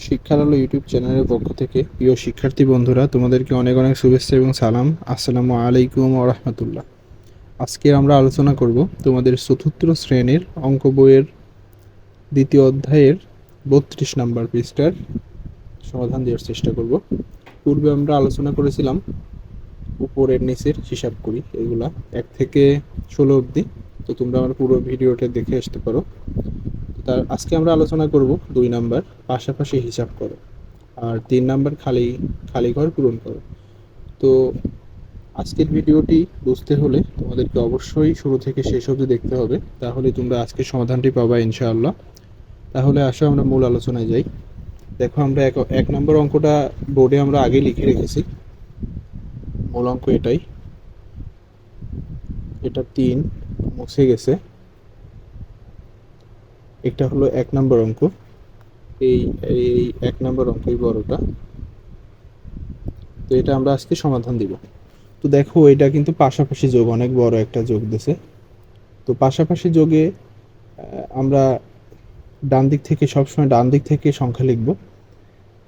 শিক্ষার আলো ইউটিউব চ্যানেলের পক্ষ থেকে প্রিয় শিক্ষার্থী বন্ধুরা, তোমাদেরকে অনেক অনেক শুভেচ্ছা এবং সালাম। আসসালামু আলাইকুম ওয়া রাহমাতুল্লাহ। আজকে আমরা আলোচনা করব তোমাদের চতুর্থ শ্রেণীর অঙ্ক বইয়ের দ্বিতীয় অধ্যায়ের 32 নম্বর পৃষ্ঠার সমাধান দেওয়ার চেষ্টা করব। পূর্বে আমরা আলোচনা করেছিলাম উপরের নিচের হিসাব করি, এগুলা 1 থেকে 16 অবধি। তো তোমরা আমার পুরো ভিডিওটা দেখে আসতে পারো। তার আজকে আমরা আলোচনা করব 2 নাম্বার পাশাপাশি হিসাব করো, আর 3 নাম্বার খালি খালি ঘর পূরণ করো। তো আজকের ভিডিওটি বুঝতে হলে তোমাদেরকে অবশ্যই শুরু থেকে শেষ অবধি দেখতে হবে, তাহলে তোমরা আজকের সমাধানটি পাবা ইনশাআল্লাহ। তাহলে আসো আমরা মূল আলোচনায় যাই। দেখো, আমরা এক নম্বর অঙ্কটা বোর্ডে আমরা আগে লিখে রেখেছি। মূল অঙ্ক এটাই, এটা 3 মুছে গেছে। এটা হলো 1 নম্বর অঙ্ক। এই এই 1 নম্বর অঙ্কই বড়টা। তো এটা আমরা আজকে সমাধান দিব। তো দেখো, এটা কিন্তু পাশাপাশি যোগ, অনেক বড় একটা যোগ দিছে। তো পাশাপাশি যোগে আমরা ডান দিক থেকে সবসময় ডান দিক থেকে সংখ্যা লিখব।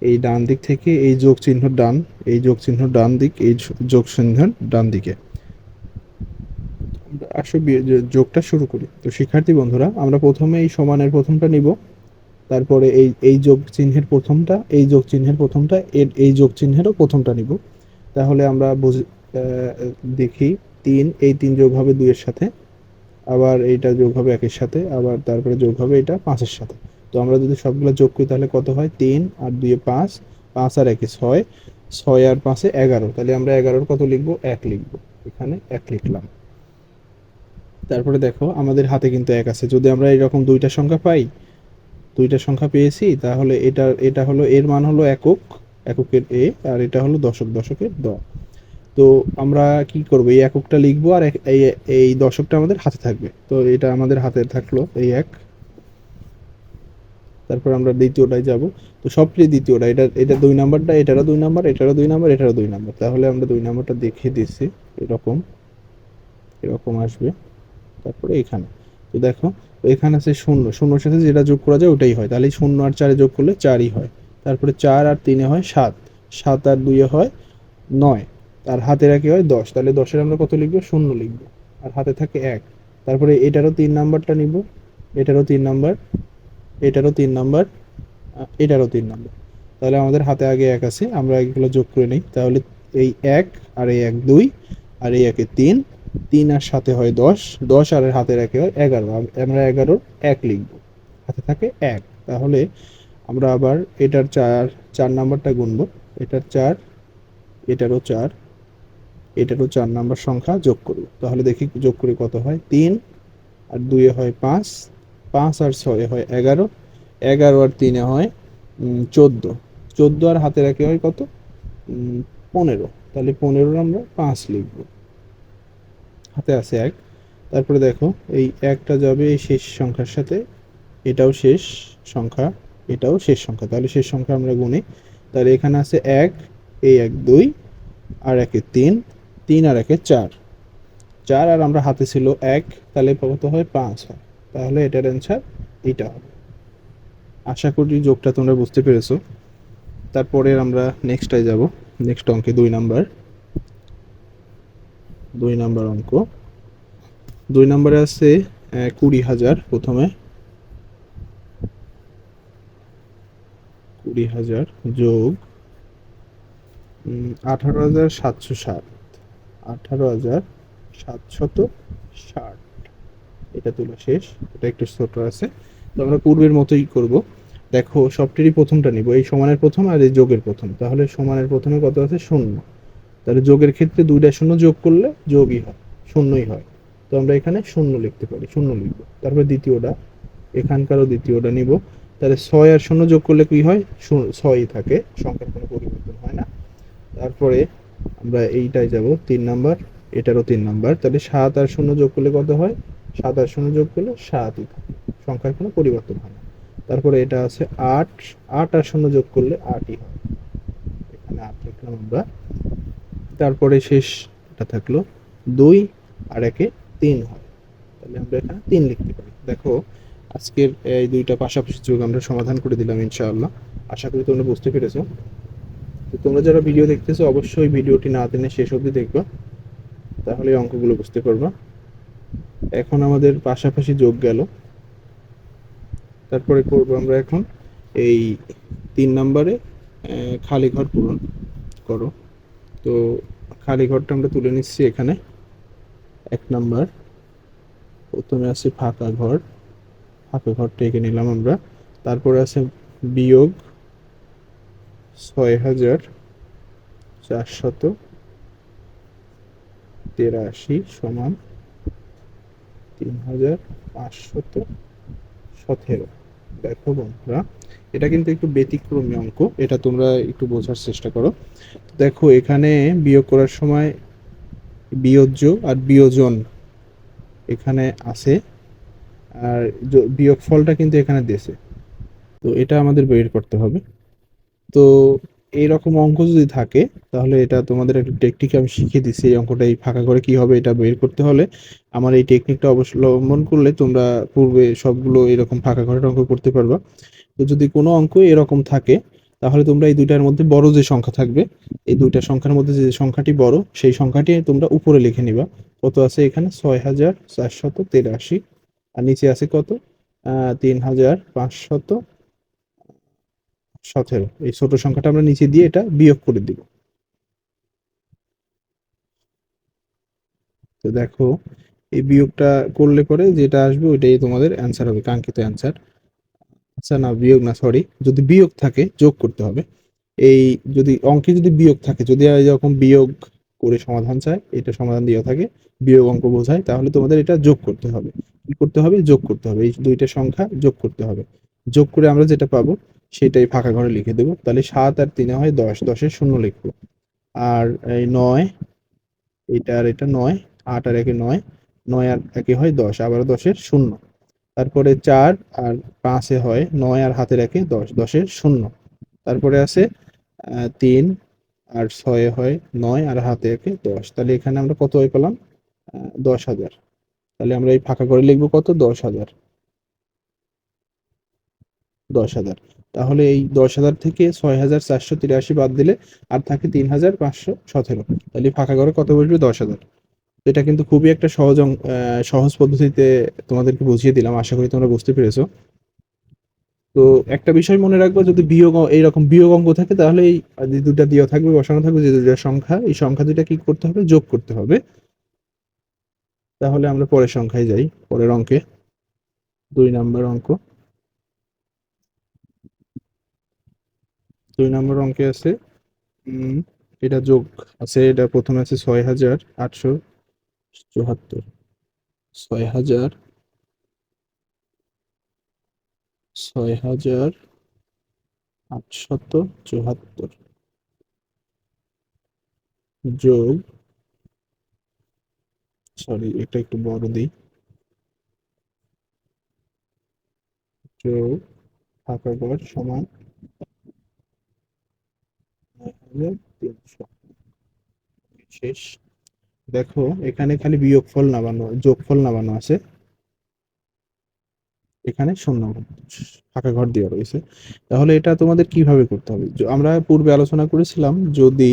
এই ডান দিক থেকে এই যোগ চিহ্ন ডান, এই যোগ চিহ্ন ডান দিক, এই যোগ চিহ্ন ডান দিকে। আমরা আসলে যোগটা শুরু করি। তো শিক্ষার্থী বন্ধুরা, আমরা প্রথমে এই সমানের প্রথমটা নিব, তারপরে এই এই যোগ চিহ্নের প্রথমটা, এই যোগ চিহ্নের প্রথমটা, এই যোগ চিহ্নেরও প্রথমটা নিব। তাহলে আমরা দেখি 3, এই 3 যোগ হবে 2 এর সাথে, আবার এইটা যোগ হবে 1 এর সাথে, আবার তারপরে যোগ হবে এটা 5 এর সাথে। তো আমরা যদি সবগুলো যোগ করি তাহলে কত হয়? 3 আর 2 এ 5, 5 আর 1 এ 6, 6 আর 5 এ 11। তাহলে আমরা 11 কত লিখবো? 1 লিখবো। এখানে 1 লিখলাম। তারপরে দেখো, আমাদের হাতে কিন্তু 1 আছে। যদি আমরা এরকম দুইটা সংখ্যা পাই, দুইটা সংখ্যা পেয়েছি, তাহলে এটা এটা হলো, এর মান হলো একক, এককের এ, আর এটা হলো দশক, দশকের দ। তো আমরা কি করব? এই এককটা লিখবো, আর এই এই দশকটা আমাদের হাতে থাকবে। তো এটা আমাদের হাতে থাকলো এই এক। তারপর আমরা দ্বিতীয়টায় যাব। তো সবচেয়ে দ্বিতীয়টা, এটা এটা 2 নাম্বারটা, এটারও 2 নাম্বার, এটারও 2 নাম্বার, এটারও 2 নাম্বার। তাহলে আমরা 2 নাম্বারটা দেখিয়ে দিচ্ছি। এরকম এরকম আসবে। তারপরে এখানে, তো দেখো, এখানে আছে শূন্য, শূন্যর সাথে যেটা যোগ করা যায় ওটাই হয়। তাহলে 0 আর 4 যোগ করলে 4ই হয়। তারপরে 4 আর 3 হয় 7, 7 আর 2 হয় 9, আর হাতে রাখি হয় 10। তাহলে 10-এর আমরা কত লিখবো? 0 লিখবো, আর হাতে থাকে 1। তারপরে এটারও 3 নাম্বারটা নিব, এটারও 3 নাম্বার, এটারও 3 নাম্বার, এটারও 3 নাম্বার। তাহলে আমাদের হাতে আগে 1 আছে, আমরা এগুলো যোগ করে নিই। তাহলে এই 1 আর এই 1 2, আর এই 1 এ 3, 3 আর সাথে হয় 10, 10 আর হাতে রাখে হয় 11। আমরা 11-র 1 লিখবো, হাতে থাকে 1। তাহলে আমরা আবার এটার 4 নাম্বারটা গুনবো। এটার 4, এটারও 4, এটারও 4 নাম্বার সংখ্যা যোগ করব। তাহলে দেখি যোগ করে কত হয়? 3 আর 2 এ হয় 5, 5 আর 6 এ হয় 11, 11 আর 3 এ হয় 14, 14 আর হাতে রাখে হয় কত? 15। তাহলে 15-র আমরা 5 লিখব, হাতে আছে 1। তারপরে দেখো, এই একটা যাবে এই শেষ সংখ্যার সাথে, এটাও শেষ সংখ্যা, এটাও শেষ সংখ্যা। তাহলে শেষ সংখ্যা আমরা গুনি। তাহলে এখানে আছে 1, এই 1 2, আর 1 এ 3, 3 আর 1 এ 4, 4 আর আমরা হাতে ছিল 1, তাহলে কত হয়? 5 হয়। তাহলে এটার অ্যান্সার এইটা হবে। আশা করি যোগটা তোমরা বুঝতে পেরেছো। তারপরে আমরা নেক্সটটায় যাব। নেক্সট অঙ্কে 2 নাম্বার, 2 নাম্বার অঙ্ক। 2 নাম্বারে আছে 20,000। প্রথমে 20,000 যোগ 18,760, 18,760। এটা তুলা শেষ, এটা একটু ছোট আছে। তো আমরা পূর্বের মতোই করব। দেখো, সবটিরই প্রথমটা নিব, এই সমানের প্রথম আর এই যোগের প্রথম। তাহলে সমানের প্রথমে কত আছে? 0। তাহলে যোগের ক্ষেত্রে 2টা শূন্য যোগ করলে যোগই হয়, শূন্যই হয়। তো আমরা এখানে 0 লিখতে পারি, 0 লিখবো। তারপরে দ্বিতীয়টা, এখানকারও দ্বিতীয়টা নিব। তাহলে 6 আর 0 যোগ করলে কি হয়? 6ই থাকে, সংখ্যার কোনো পরিবর্তন হয় না। তারপরে আমরা এইটায় যাব, 3 নাম্বার, এটারও 3 নাম্বার। তাহলে 7 আর 0 যোগ করলে কত হয়? 7 আর 0 যোগ করলে 7ই থাকে, সংখ্যার কোনো পরিবর্তন হয় না। তারপরে এটা আছে 8, 8 আর 0 যোগ করলে 8ই হয়, এখানে 8 লিখলাম আমরা। তারপরে শেষ এটা থাকলো 2, আর 1 এ 3 হয়। তাহলে আমরা এখানে 3 লিখতে পারি। দেখো, আজকের এই দুইটা পাশাপাশি যোগ আমরা সমাধান করে দিলাম ইনশাআল্লাহ। আশা করি তোমরা বুঝতে পেরেছো। তো তোমরা যারা ভিডিও দেখতেছো অবশ্যই ভিডিওটি না টেনে শেষ অবধি দেখবা, তাহলে অঙ্কগুলো বুঝতে পারবা। এখন আমাদের পাশাপাশি যোগ গেল, তারপরে করবো আমরা এখন এই 3 নম্বরে খালি ঘর পূরণ করো। তো খালি ঘরটা আমরা তুলে নিচ্ছি এখানে। 1 নম্বর, প্রথমে আছে ফাঁকা ঘর, ফাঁকা ঘরটা এঁকে নিলাম আমরা। তারপরে আছে বিয়োগ 6,483 সমান 3,517। দেখো বন্ধুরা, এটা কিন্তু একটু ব্যতিক্রমী অঙ্ক, এটা তোমরা একটু বোঝার চেষ্টা করো। দেখো এখানে বিয়োগ করার সময় বিয়োজ্য আর বিয়োজন এখানে আছে, আর বিয়োগ ফলটা কিন্তু এখানে দেছে। তো এটা আমাদের বের করতে হবে। তো এইরকম অঙ্ক যদি থাকে তাহলে এটা তোমাদের একটা টেকনিক আমি শিখিয়ে দিচ্ছি। এই অঙ্কটা এই ফাঁকা করে কি হবে এটা বের করতে হলে আমার এই টেকনিকটা অবলম্বন করলে তোমরা পূর্বে সবগুলো এরকম ফাঁকা ঘরের অঙ্ক করতে পারবা। তো যদি কোনো অঙ্ক এরকম থাকে তাহলে তোমরা এই দুইটার মধ্যে বড় যে সংখ্যা থাকবে, এই দুইটা সংখ্যার মধ্যে যে সংখ্যাটি বড় সেই সংখ্যাটি তোমরা উপরে লিখে নিবা। কত আছে এখানে? 6,483। আর নিচে আছে কত? 3,517। এই ছোট সংখ্যাটা আমরা নিচে দিয়ে এটা বিয়োগ করে দিব। তো দেখো এই বিয়োগটা করলে পরে যেটা আসবে ওইটাই তোমাদের অ্যান্সার হবে, কাঙ্ক্ষিত অ্যান্সার। আচ্ছা না, বিয়োগ না, সরি, যদি বিয়োগ থাকে যোগ করতে হবে। এই যদি অঙ্কে যদি বিয়োগ থাকে, যদি এরকম বিয়োগ করে সমাধান চায়, এটা সমাধান দেওয়া থাকে, বিয়োগ অঙ্ক বোঝায়, তাহলে তোমাদের এটা যোগ করতে হবে। কি করতে হবে? যোগ করতে হবে, এই দুইটা সংখ্যা যোগ করতে হবে। যোগ করে আমরা যেটা পাবো সেটাই ফাঁকা ঘরে লিখে দেবো। তাহলে 7 আর 3 হয় 10, 10-এর শূন্য লিখবো। আর এই 9, এটা আর এটা 9, 8 আর 1-এ 9, 9 আর 1-এ হয় 10, আবার 10-এর শূন্য। তারপরে 4 আর 5-এ হয় 9, আর হাতের 1-এ 10, 10-এর শূন্য। তারপরে আছে 3 আর 6-এ হয় 9, আর হাতে 1-এ 10। তাহলে এখানে আমরা কত হয়ে পেলাম? 10,000। তাহলে আমরা এই ফাঁকা করে লিখবো কত? 10,000, 10,000। তাহলে এই 10,000 থেকে 6,483 বাদ দিলে আর থাকে 3,517। তাহলে ফাঁকা ঘরে কত বসবে? 10,000। এটা কিন্তু খুবই একটা সহজ পদ্ধতিতে তোমাদেরকে বুঝিয়ে দিলাম, আশা করি তোমরা বুঝতে পেরেছো। তো একটা বিষয় মনে রাখবো, যদি এইরকম বিয়োগ অঙ্ক থাকে তাহলে এই যে দুটা দেওয়া থাকবে, বসানো থাকবে যে দুটা সংখ্যা, এই সংখ্যা দুটা কি করতে হবে? যোগ করতে হবে। তাহলে আমরা পরের সংখ্যায় যাই, পরের অঙ্কে। 2 নম্বর অঙ্ক। 2 নম্বর অঙ্কে আছে উম এটা যোগ আছে। এটা প্রথমে আছে 6,874, 6,874 যোগ, সরি এটা একটু বড় দিই, যোগ ফাঁকা ঘর সমান 9,300। শেষ। দেখো এখানে খালি বিয়োগফল নামানো, যোগফল নামানো আছে, এখানে শূন্য ফাঁকা ঘর দেওয়া রয়েছে। তাহলে এটা তোমাদের কিভাবে করতে হবে? আমরা পূর্বে আলোচনা করেছিলাম, যদি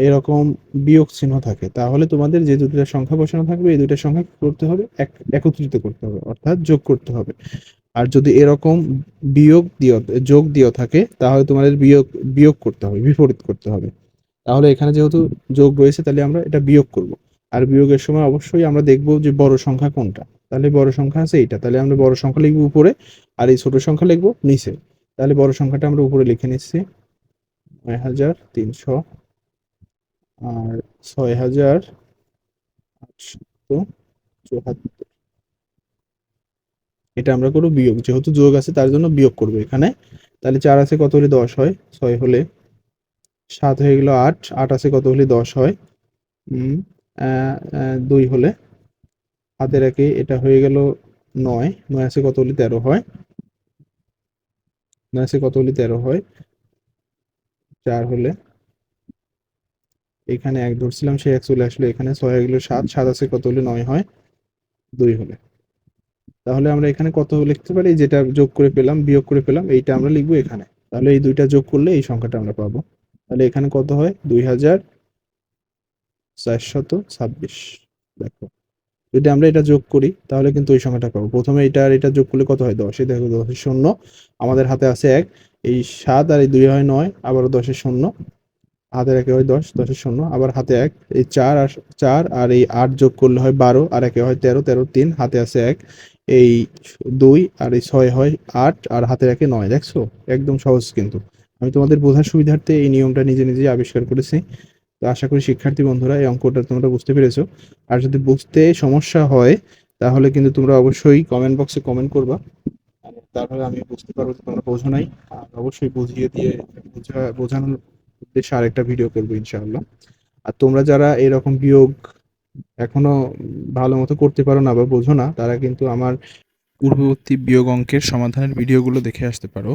এরকম বিয়োগ চিহ্ন থাকে তাহলে তোমাদের যে দুটো সংখ্যা বসানো থাকবে এই দুটো সংখ্যা কি করতে হবে? একত্রিত করতে হবে, অর্থাৎ যোগ করতে হবে। আর যদি এরকম যোগ দিয়েও থাকে তাহলে তোমাদের বিয়োগ বিয়োগ করতে হবে, বিপরীত করতে হবে। তাহলে এখানে যেহেতু যোগ রয়েছে তাহলে আমরা এটা বিয়োগ করব। আর বিয়োগের সময় অবশ্যই আমরা দেখব যে বড় সংখ্যা কোনটা। তাহলে বড় সংখ্যা আছে এইটা, তাহলে আমরা বড় সংখ্যা লিখবো উপরে, আর এই ছোট সংখ্যা লিখবো নিচে। তাহলে বড় সংখ্যাটা আমরা উপরে লিখে নিচ্ছি 9,300, আর 6,874। এটা আমরা করবো বিয়োগ, যেহেতু যোগ আছে তার জন্য বিয়োগ করবো এখানে। তাহলে 4 আছে কত হলে 10 হয়? 6 হলে 7 হয়ে গেল 8, 8 আছে কত হলে 10 হয়? 2 হলে হাতের একে এটা হয়ে গেল 9, 9 আছে কত হলে 13 হয়? 9 আছে কত হলে 13 হয়? 4 হলে, এখানে 1 ধরছিলাম সে 1 চলে আসলো এখানে, 6 হয়ে গেল 7, 7 আছে কত হলে 9 হয়? 2 হলে। তাহলে আমরা এখানে কত লিখতে পারি? যেটা যোগ করে পেলাম, বিয়োগ করে পেলাম, এইটা আমরা লিখবো এখানে। তাহলে এই দুইটা যোগ করলে এই সংখ্যাটা আমরা পাবো। তাহলে এখানে কত হয়? 2426। দেখো, যদি আমরা এটা যোগ করি তাহলে কিন্তু ওই সংখ্যাটা পাবো। প্রথমে এটা আর এটা যোগ করলে কত হয়? 10। এই দেখো 10 এর শূন্য, আমাদের হাতে আছে 1, এই 7 আর এই 2 হয় 9, আবারও 10 এর শূন্য, হাতের একে হয় 10, 10 এর শূন্য, আবার হাতে 1, এই 4 আর এই 8 যোগ করলে হয় 12, আর একে হয় 13, 13 3, হাতে আছে 1, এই 2 আর এই 6 হয় 8, আর হাতের একে 9। দেখছো, একদম সহজ কিন্তু। আমি তোমাদের বোঝার সুবিধার্থে এই নিয়মটা নিজে নিজেই আবিষ্কার করেছি। তো আশা করি শিক্ষার্থী বন্ধুরা এই অঙ্কটা তোমরা বুঝতে পেরেছো। আর যদি বুঝতে সমস্যা হয় তাহলে কিন্তু তোমরা অবশ্যই কমেন্ট বক্সে কমেন্ট করবা, তাহলে আমি বুঝতে পারবো যে তোমরা বোঝো নাই। আর অবশ্যই বুঝিয়ে দিয়ে বোঝানোর উদ্দেশ্যে আরেকটা ভিডিও করবো ইনশাআল্লাহ। আর তোমরা যারা এরকম বিয়োগ এখনো ভালো মতো করতে পারো না বা বোঝো না, তারা কিন্তু আমার পূর্ববর্তী বিয়োগ অঙ্কের সমাধানের ভিডিওগুলো দেখে আসতে পারো।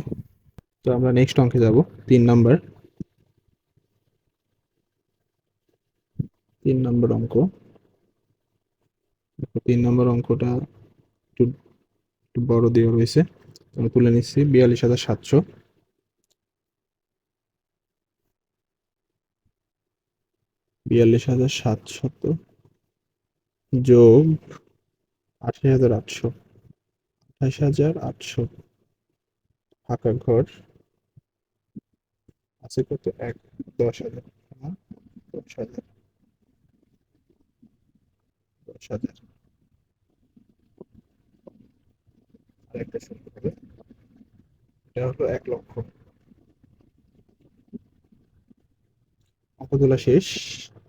তো আমরা নেক্সট অঙ্কে যাব। 3 নাম্বার, 3 নম্বর অঙ্ক। 3 নম্বর অঙ্কটা একটু একটু বড় দেওয়া রয়েছে, আমি তুলে নিচ্ছি। 42,700, 42,700 যোগ 28,800, 28,800, ফাঁকা ঘর আছে কত? 10,000, 10,000, 10,000, আর একটা শূন্য হবে, এটা হলো 1,00,000। অঙ্ক তোলা শেষ।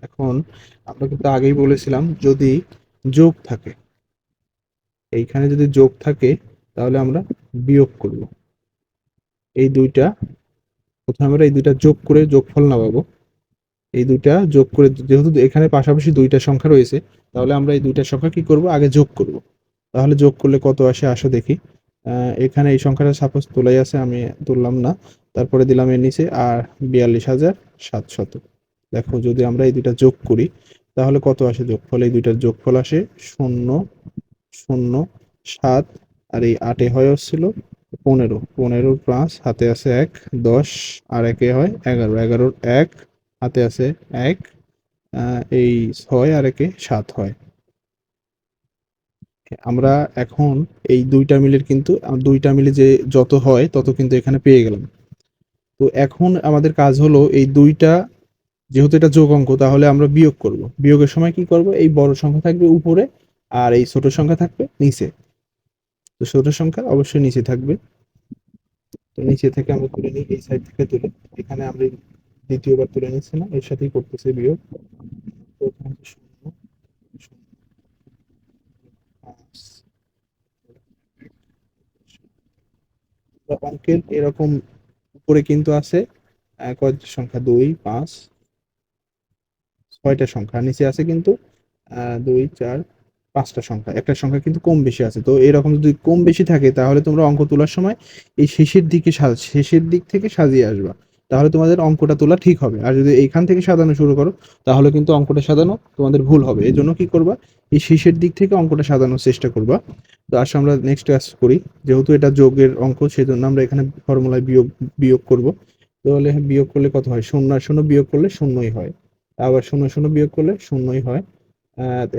এখন আমরা কিন্তু আগেই বলেছিলাম যদি যোগ থাকে, এইখানে যদি যোগ থাকে তাহলে আমরা বিয়োগ করব। এই দুইটা, প্রথমে আমরা এই দুইটা যোগ করে যোগফল নামাবো। এই দুইটা যোগ করে, যেহেতু এখানে পাশাপাশি দুইটা সংখ্যা রয়েছে, তাহলে আমরা এই দুইটা সংখ্যা কি করব? আগে যোগ করব। তাহলে যোগ করলে কত আসে আসো দেখি। এখানে এই সংখ্যাটা সাপোজ তোলাই আছে, আমি তুললাম না, তারপরে দিলাম এর নিচে আর 42,700। দেখো, যদি আমরা এই দুইটা যোগ করি তাহলে কত আসে যোগফল? এই দুইটার যোগফল আসে 0,0,7, আর এই 8 হয় হচ্ছিল 15, 15 প্লাস হাতে আছে 1, 10, আর একে হয় 11, 11 1, হাতে আছে 1, এই 6 আর একে 7 হয়। আমরা এখন এই দুইটা মিলের কিন্তু দুইটা মিলে যে যত হয় তত কিন্তু এখানে পেয়ে গেলাম। তো এখন আমাদের কাজ হলো এই দুইটা, যেহেতু এটা যোগ অঙ্ক, তাহলে আমরা বিয়োগ করব। বিয়োগের সময় কি করব? এই বড় সংখ্যা থাকবে উপরে আর এই ছোট সংখ্যা থাকবে নিচে। তো ছোট সংখ্যা অবশ্যই নিচে থাকবে। তো নিচে থেকে আমরা তুলে নিই, এই সাইড থেকে তুলে, এখানে আমরা দ্বিতীয়বার তুলে নিচ্ছি না, এর সাথেই করতেছে বিয়োগ। তো এখানে হচ্ছে শূন্য, শূন্য, 5। অঙ্কের এরকম উপরে কিন্তু আছে কয়টা সংখ্যা? 2, 5, 6টা সংখ্যা। নিচে আছে কিন্তু 2, 4, 5টা সংখ্যা। একটা সংখ্যা কিন্তু কম বেশি আছে। তো এরকম যদি কম বেশি থাকে তাহলে তোমরা অঙ্ক তোলার সময় এই শেষের দিক থেকে সাজিয়ে আসবা, তাহলে তোমাদের অঙ্কটা তোলা ঠিক হবে। আর যদি এইখান থেকে সাজানো শুরু করো তাহলে কিন্তু অঙ্কটা সাজানো তোমাদের ভুল হবে। এই জন্য কি করবা? এই শেষের দিক থেকে অঙ্কটা সাজানোর চেষ্টা করবা। তো আসলে আমরা নেক্সট কাজ করি। যেহেতু এটা যোগের অঙ্ক, সেজন্য আমরা এখানে ফর্মুলায় বিয়োগ বিয়োগ করব। তাহলে বিয়োগ করলে কত হয়? 0 আর 0 বিয়োগ করলে শূন্যই হয়, আবার 0 0 বিয়োগ করলে শূন্যই হয়।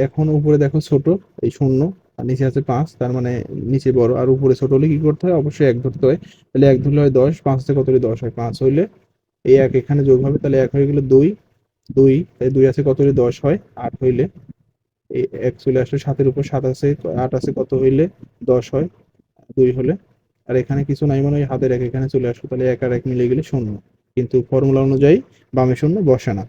এখন উপরে দেখো ছোট, এই 0, আর নিচে আছে 5, তার মানে নিচে বড় আর উপরে ছোট হলে কি করতে হয়? অবশ্যই 1 ধরতে হয়। তাহলে 1 ধরলে হয় 10, 5 থেকে কত হলে 10 হয়? 5 হইলে এই 1 এখানে যোগ হবে, তাহলে 1 হয়ে গেল 2, 2, তাই 2 আছে কত হলে 10 হয়? 8 হইলে এই 1 চলে আসলে 7 এর উপর 7 আছে, 8 আছে কত হইলে 10 হয়? 2 হলে। আর এখানে কিছু নাই মানে ওই হাতের 1 এখানে চলে আসবে, তাহলে 1 আর 1 মিলে গেলে 0। কিন্তু ফর্মুলা অনুযায়ী বামে 0 বসে না।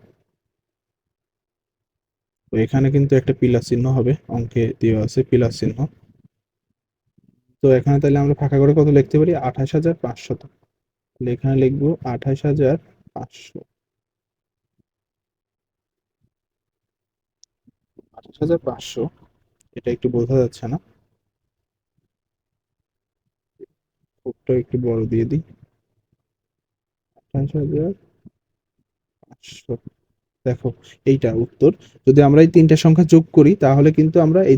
তো এখানে কিন্তু একটা প্লাস চিহ্ন হবে, অঙ্কে দেওয়া আছে প্লাস চিহ্ন। তো এখানে তাহলে আমরা ফাঁকা করে কত লিখতে পারি? 28,500। তাহলে এখানে লিখবো 28,500। 28,500, এটা একটু বোঝা যাচ্ছে না, কোডটা একটু বড় দিয়ে দিই। 28,500, দেখো এইটা উত্তর। যদি আমরা এই তিনটা সংখ্যা যোগ করি তাহলে কিন্তু আমরা এই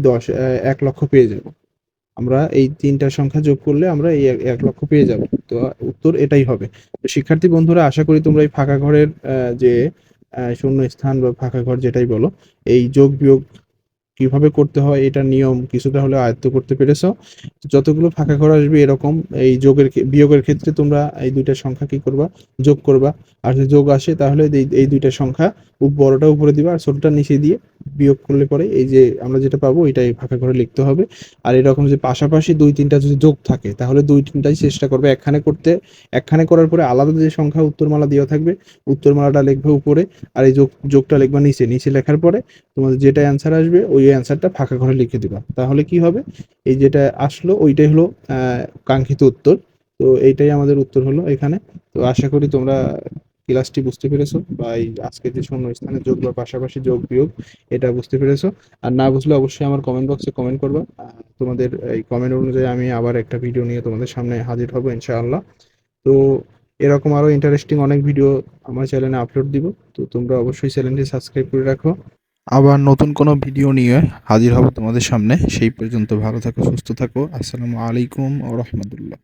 1 লক্ষ পেয়ে যাব। আমরা এই ৩টা সংখ্যা যোগ করলে আমরা এই ১,০০,০০০ পেয়ে যাব। তো উত্তর এটাই হবে। তো শিক্ষার্থী বন্ধুরা, আশা করি তোমরা এই ফাঁকা ঘরের যে শূন্য স্থান বা ফাঁকা ঘর যেটাই বলো, এই যোগ বিয়োগ কিভাবে করতে হয় এটার নিয়ম কিছুটা হলেও আয়ত্ত করতে পেরেছো। যতগুলো ফাঁকা ঘর আসবে এরকম এই বিয়োগের ক্ষেত্রে তোমরা এই ২টা সংখ্যা কি করবা? যোগ করবা। আর যদি যোগ আসে তাহলে এই ২টা সংখ্যা বড়টা উপরে দিবা আর ছোটটা নিচে দিয়ে বিয়োগ করলে পরে এই যে আমরা যেটা পাবো এটাই ফাঁকা ঘরে লিখতে হবে। আর এরকম যে পাশাপাশি ২-৩টা যদি যোগ থাকে তাহলে ২-৩টাই চেষ্টা করবে একখানে করতে। একখানে করার পরে আলাদা যে সংখ্যা উত্তরমালা দেওয়া থাকবে, উত্তরমালাটা লিখবে উপরে আর এই যোগটা লিখবা নিচে। নিচে লেখার পরে তোমাদের যেটা অ্যান্সার আসবে ওই অ্যান্সারটা ফাঁকা ঘরে লিখে দিবা। তাহলে কি হবে? এই যেটা আসলো ওইটাই হলো কাঙ্ক্ষিত উত্তর। তো এইটাই আমাদের উত্তর হলো এখানে। তো আশা করি তোমরা ক্লাসটি বুঝতে পেরেছো বা এই আজকে যে শূন্য স্থানে যোগ বা পাশাপাশি যোগ বিয়োগ এটা বুঝতে পেরেছো। আর না বুঝলে অবশ্যই আমার কমেন্ট বক্সে কমেন্ট করবা। তোমাদের এই কমেন্ট অনুযায়ী আমি আবার একটা ভিডিও নিয়ে তোমাদের সামনে হাজির হব ইনশাআল্লাহ। তো এরকম আরো ইন্টারেস্টিং অনেক ভিডিও আমার চ্যানেলে আপলোড দিব। তো তোমরা অবশ্যই চ্যানেলটি সাবস্ক্রাইব করে রাখো। আবার নতুন কোনো ভিডিও নিয়ে হাজির হব তোমাদের সামনে। সেই পর্যন্ত ভালো থাকো, সুস্থ থাকো। আসসালামু আলাইকুম ওয়া রাহমাতুল্লাহ।